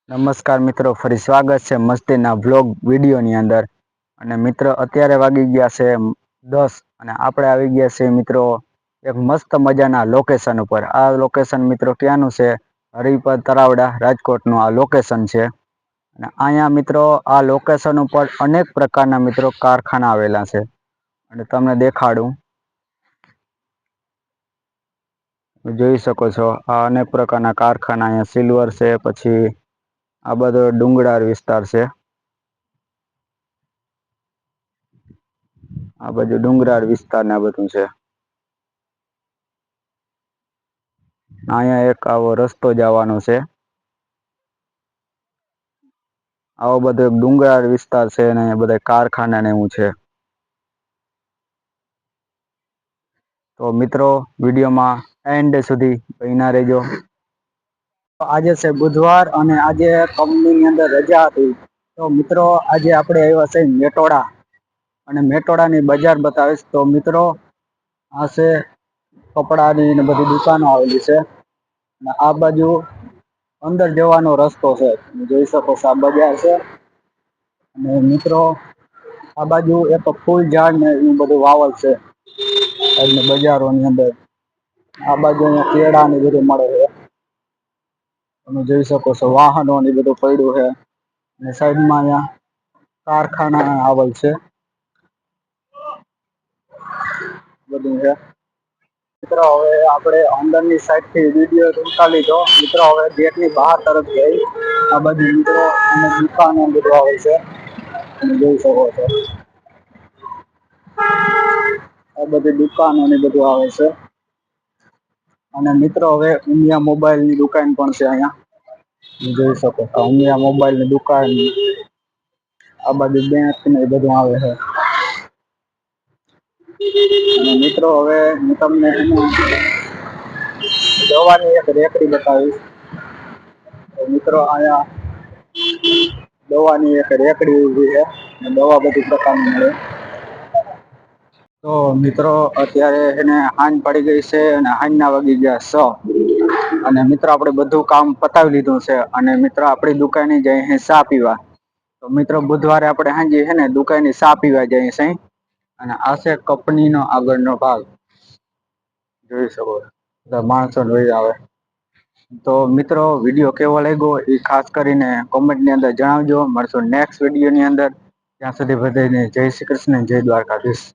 નમસ્કાર મિત્રો, ફરી સ્વાગત છે મસ્તીના બ્લોગ વિડીયોની અંદર. અને મિત્રો અત્યારે વાગી ગયા છે 10 અને આપણે આવી ગયા છે મિત્રો એક મસ્ત મજાના લોકેશન ઉપર. આ લોકેશન મિત્રો ક્યાંનું છે? હરિપર તરાવડા રાજકોટ નું આ લોકેશન છે. અને અહીંયા મિત્રો આ લોકેશન ઉપર અનેક પ્રકારના મિત્રો કારખાના આવેલા છે. અને તમને દેખાડું, જોઈ શકો છો આ અનેક પ્રકારના કારખાના. અહીંયા સિલ્વર છે, પછી આ બધો ડુંગરાળ વિસ્તાર છે. આ બધું ડુંગરાળ વિસ્તાર ને આ બધું છે. અહીંયા એક આવો રસ્તો જવાનો છે. આવો બધો એક ડુંગરાળ વિસ્તાર છે અને અહીંયા બધા કારખાના ને એવું છે. તો મિત્રો વિડીયોમાં એન્ડ સુધી બન્યા રહેજો. આજે છે બુધવાર અને આજે કંપનીની અંદર રજા હતી. તો મિત્રો આજે આપણે આવ્યા છે મેટોડા, અને મેટોડાની બજાર બતાવીશ. તો મિત્રો આ છે કપડાની ને બધી દુકાનો આવેલી છે. અને આ બાજુ અંદર જવાનો રસ્તો છે. જોઈ શકો છો આ બજાર છે. અને મિત્રો આ બાજુ એક ફૂલ ઝાડ ને એવું બધું વાવલ છે. અને બજારોની અંદર આ બાજુ અહીંયા કેળા ને બધું મળે છે. તમે જોઈ શકો છો વાહનો ને બધું પડ્યું છે. અને સાઈડમાં અહીંયા કારખાના આવેલ છે. બધું છે. મિત્રો હવે આપણે અંદરની સાઈડ થી વિડીયો ઉતારી લીધો. મિત્રો હવે ગેટની બહાર તરફ જઈ. આ બાજુ મિત્રો અને દુકાનો બધું આવે છે. તમે જોઈ શકો છો. આ બધી દુકાનો ને બધું આવે છે. અને મિત્રો હવે ઉમિયા મોબાઈલ ની દુકાન પણ છે અહીંયા. જોઈ શકો છો ઉમિયા મોબાઈલ ની દુકાન. આ બાજુ બેંક ને એ બધું આવે છે. અને મિત્રો હવે હું તમને દવાની એક રેકડી બતાવીશ. તો મિત્રો આયા દવાની એક રેકડી ઉભી છે. દવા બધી પ્રકારની મળે. તો મિત્રો અત્યારે એને હાંજ પડી ગઈ છે અને હાંજ ના વાગી ગયા 6. અને મિત્રો આપડે બધું કામ પતાવી લીધું છે. અને મિત્રો આપડી દુકાને જઈ ચા પીવા. તો મિત્રો બુધવારે આપડે હાંજે છે ને દુકાને ચા પીવા જઈએ છે. અને આ છે કંપનીનો આગળનો ભાગ. જોઈ શકો છો માણસો લઈ આવે. તો મિત્રો વિડીયો કેવો લાગ્યો એ ખાસ કરીને કોમેન્ટની અંદર જણાવજો. મળશું નેક્સ્ટ વિડીયોની અંદર. ત્યાં સુધી બધાને જય શ્રી કૃષ્ણ, જય દ્વારકાધીશ.